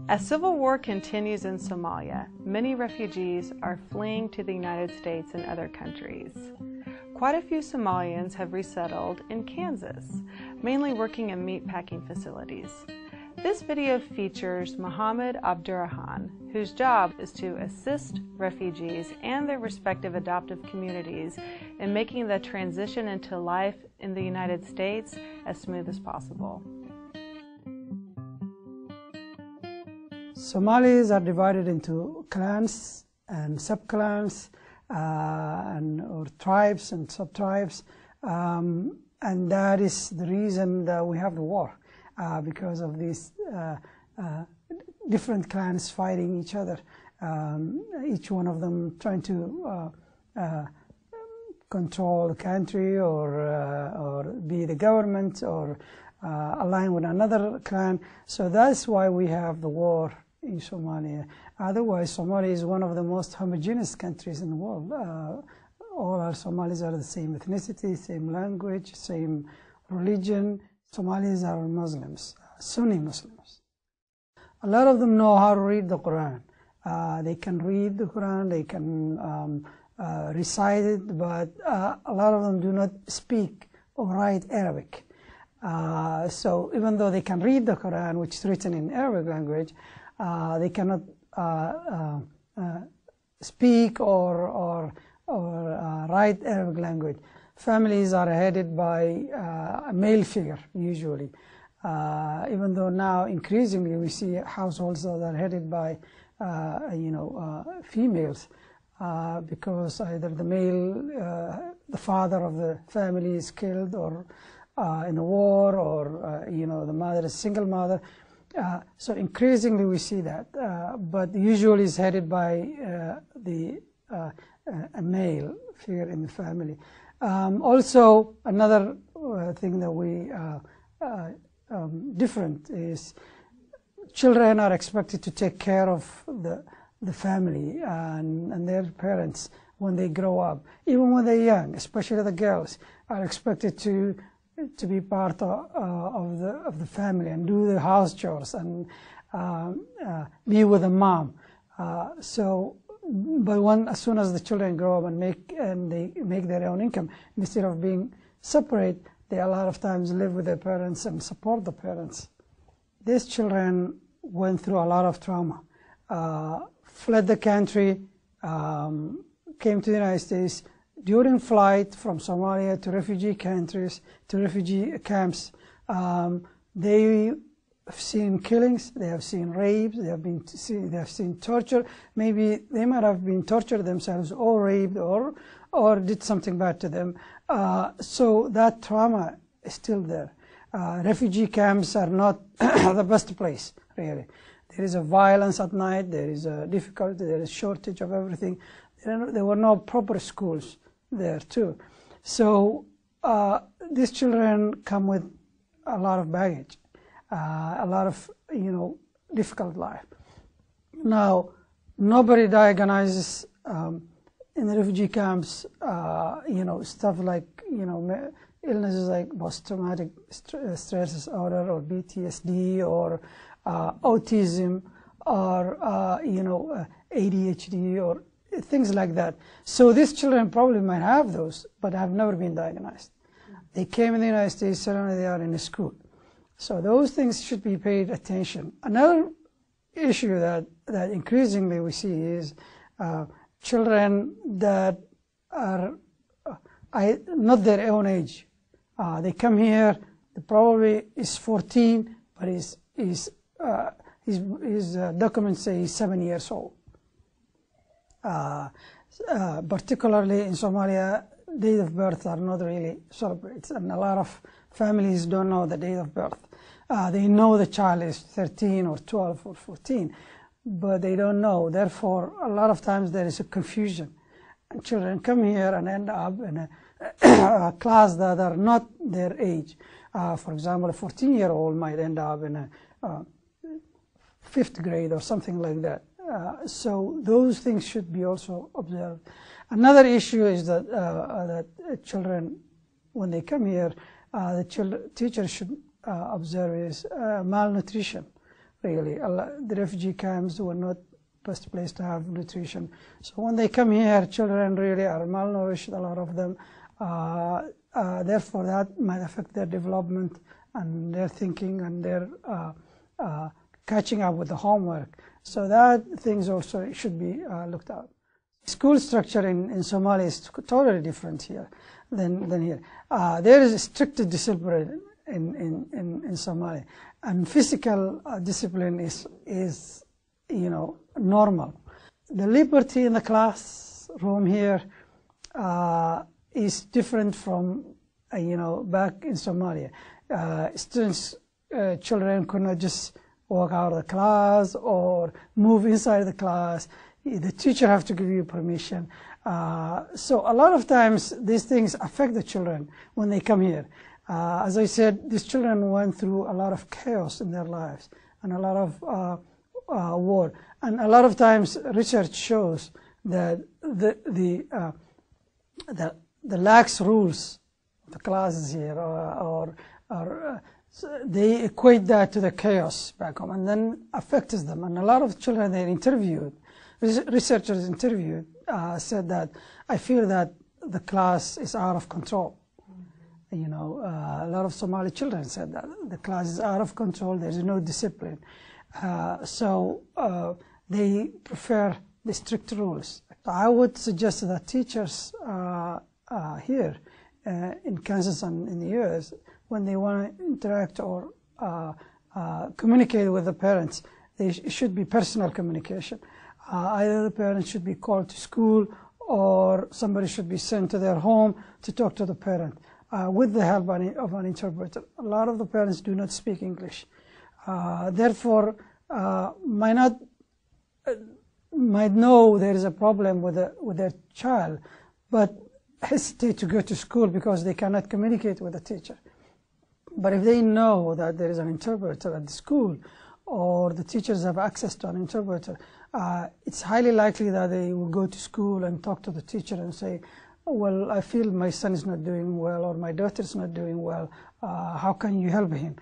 As civil war continues in Somalia, many refugees are fleeing to the United States and other countries. Quite a few Somalians have resettled in Kansas, mainly working in meatpacking facilities. This video features Mohamed Abdurahman, whose job is to assist refugees and their respective adoptive communities in making the transition into life in the United States as smooth as possible. Somalis are divided into clans and sub-clans or tribes and sub-tribes, and that is the reason that we have the war, because of these different clans fighting each other, each one of them trying to control the country or be the government or align with another clan. So that's why we have the war in Somalia. Otherwise, Somalia is one of the most homogeneous countries in the world. All our Somalis are the same ethnicity, same language, same religion. Somalis are Muslims, Sunni Muslims. A lot of them know how to read the Quran. They can read the Quran, they can recite it, but a lot of them do not speak or write Arabic. So even though they can read the Quran, which is written in Arabic language, they cannot speak or write Arabic language. Families are headed by a male figure, usually. Even though now increasingly we see households that are headed by females, because either the male, the father of the family is killed or in a war, or the mother is a single mother. So increasingly we see that, but usually it's headed by a male figure in the family. Also, another thing that we different is children are expected to take care of the family and their parents when they grow up. Even when they're young, especially the girls, are expected to be part of the family and do the house chores and be with the mom. But as soon as the children grow up and they make their own income, instead of being separate, they a lot of times live with their parents and support the parents. These children went through a lot of trauma, fled the country, came to the United States. During flight from Somalia to refugee countries, to refugee camps, they have seen killings, they have seen rapes, they have seen torture. Maybe they might have been tortured themselves or raped or did something bad to them. So that trauma is still there. Refugee camps are not the best place, really. There is a violence at night, there is a difficulty, there is shortage of everything. There were no proper schools there too. So these children come with a lot of baggage, a lot of difficult life. Now, nobody diagnoses in the refugee camps stuff like illnesses like post-traumatic stress disorder or PTSD or autism or ADHD or things like that. So these children probably might have those, but have never been diagnosed. They came in the United States, suddenly they are in a school. So those things should be paid attention. Another issue that increasingly we see is children that are not their own age. They come here, they probably is 14, but his documents say he's 7 years old. Particularly in Somalia, date of birth are not really celebrated, and a lot of families don't know the date of birth. They know the child is 13 or 12 or 14, but they don't know. Therefore, a lot of times there is a confusion. And children come here and end up in a class that are not their age. For example, a 14-year-old might end up in a 5th grade or something like that. So those things should be also observed. Another issue is that children, when they come here, the teachers should observe is malnutrition. really. The refugee camps were not best place to have nutrition. So when they come here, children really are malnourished, a lot of them. Therefore, that might affect their development and their thinking and their catching up with the homework. So that things also should be looked at. School structure in Somalia is totally different here than here. There is strict discipline in Somalia, and physical discipline is normal. The liberty in the classroom here is different from back in Somalia. Students, children could not just walk out of the class or move inside the class. The teacher have to give you permission. So a lot of times these things affect the children when they come here. As I said, these children went through a lot of chaos in their lives and a lot of war. And a lot of times research shows that the lax rules of the classes here they equate that to the chaos back home and then affects them. And a lot of children they interviewed, researchers interviewed, said that I feel that the class is out of control. A lot of Somali children said that the class is out of control. There is no discipline. So they prefer the strict rules. I would suggest that teachers here in Kansas and in the U.S., when they want to interact or communicate with the parents, it should be personal communication. Either the parents should be called to school or somebody should be sent to their home to talk to the parent with the help of an interpreter. A lot of the parents do not speak English. Therefore, might know there is a problem with their child, but hesitate to go to school because they cannot communicate with the teacher. But if they know that there is an interpreter at the school or the teachers have access to an interpreter, it's highly likely that they will go to school and talk to the teacher and say, well, I feel my son is not doing well or my daughter is not doing well. How can you help him?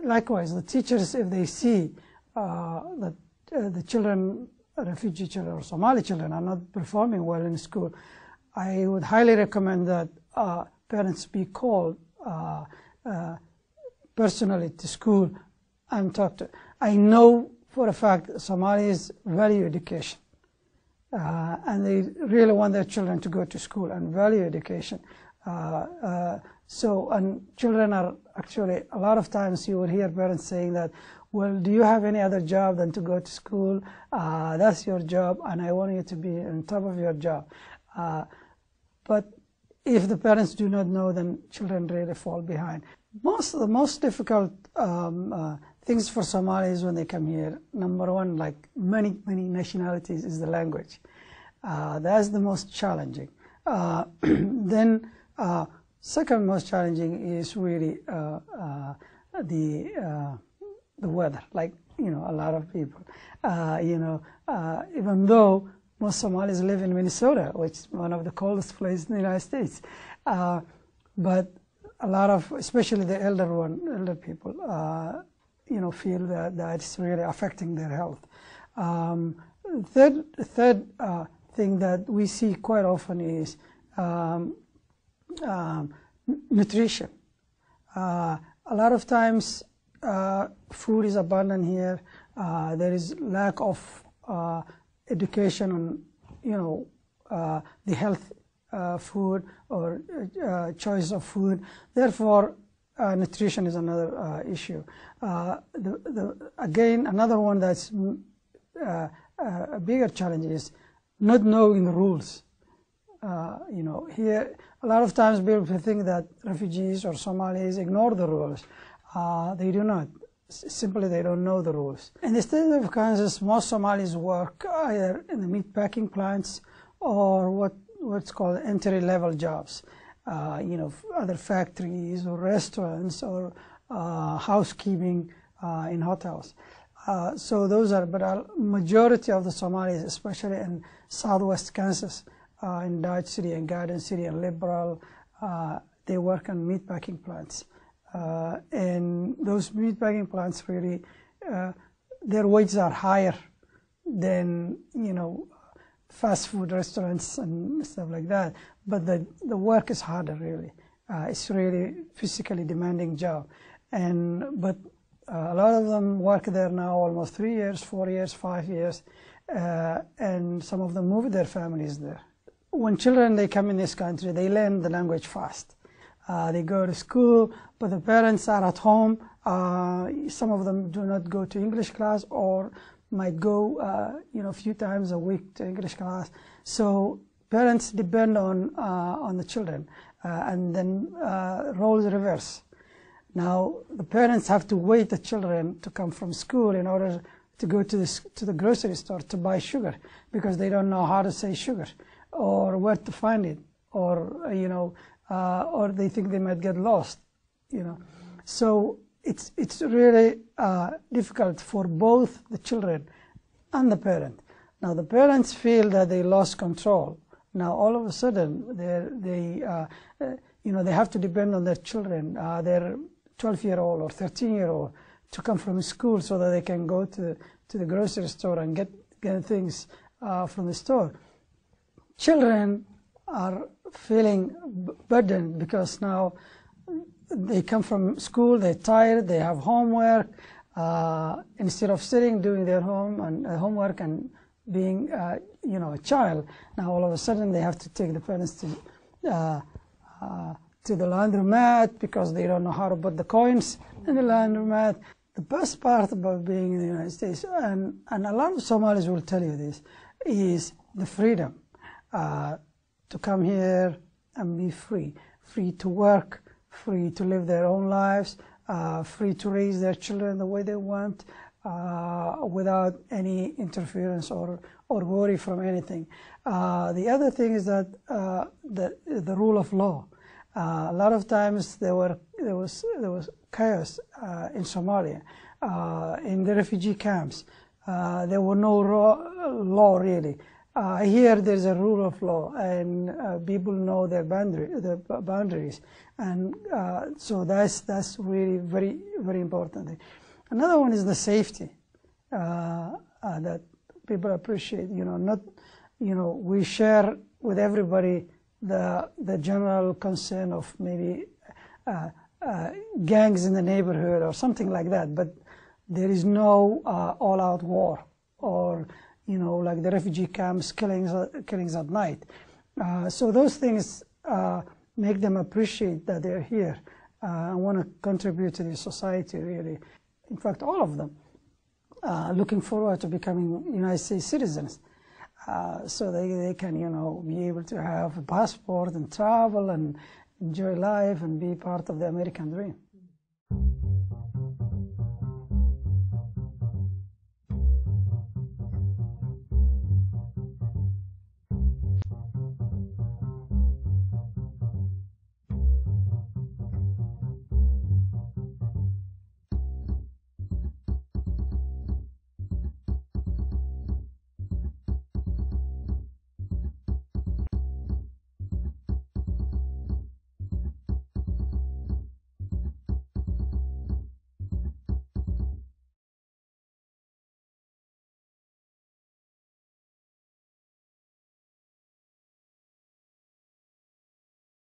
Likewise, the teachers, if they see that the children, refugee children or Somali children are not performing well in school, I would highly recommend that parents be called personally to school and talk to. I know for a fact Somalis value education and they really want their children to go to school and value education. And children are actually, a lot of times you will hear parents saying that, well, do you have any other job than to go to school? That's your job and I want you to be on top of your job. But if the parents do not know, then children really fall behind. The most difficult things for Somalis when they come here, number one, like many nationalities, is the language. That's the most challenging. Then second most challenging is really the weather. Like a lot of people, even though most Somalis live in Minnesota, which is one of the coldest places in the United States. But a lot of, especially the elder people, feel that it's really affecting their health. Third thing that we see quite often is nutrition. A lot of times food is abundant here. There is lack of education on the health food or choice of food. Therefore, nutrition is another issue. Again, another one that's a bigger challenge is not knowing the rules. Here a lot of times people think that refugees or Somalis ignore the rules. They do not. Simply, they don't know the rules. In the state of Kansas, most Somalis work either in the meat packing plants or what's called entry-level jobs. Other factories or restaurants or housekeeping in hotels. So those are, but a majority of the Somalis, especially in southwest Kansas, in Dodge City and Garden City and Liberal, they work on meat packing plants. And those meat packing plants really their wages are higher than, fast food restaurants and stuff like that. But the work is harder, really. It's really physically demanding job. But a lot of them work there now almost 3 years, 4 years, 5 years, and some of them move their families there. When children, they come in this country, they learn the language fast. They go to school, but the parents are at home. Some of them do not go to English class or might go, a few times a week to English class. So parents depend on the children, and then roles reverse. Now the parents have to wait the children to come from school in order to go to the grocery store to buy sugar, because they don't know how to say sugar or where to find it, or or they think they might get lost. So it's really difficult for both the children and the parent. Now the parents feel that they lost control. Now all of a sudden they have to depend on their children, their 12-year-old or 13-year-old, to come from school so that they can go to the grocery store and get things from the store. Children are feeling burdened because now they come from school, they're tired, they have homework. Instead of sitting doing their homework and being a child, now all of a sudden they have to take the parents to the laundromat because they don't know how to put the coins in the laundromat. The best part about being in the United States, and a lot of Somalis will tell you this, is the freedom to come here and be free to work, free to live their own lives, free to raise their children the way they want, without any interference or worry from anything. The other thing is that the rule of law. A lot of times there was chaos in Somalia, in the refugee camps. There were no law really. Here there's a rule of law, and people know their boundaries, and so that's really very, very important. Another one is the safety that people appreciate. We share with everybody the general concern of maybe gangs in the neighborhood or something like that, but there is no all-out war or like the refugee camps, killings at night. So those things make them appreciate that they're here and want to contribute to the society, really. In fact, all of them looking forward to becoming United States citizens, so they can, be able to have a passport and travel and enjoy life and be part of the American dream.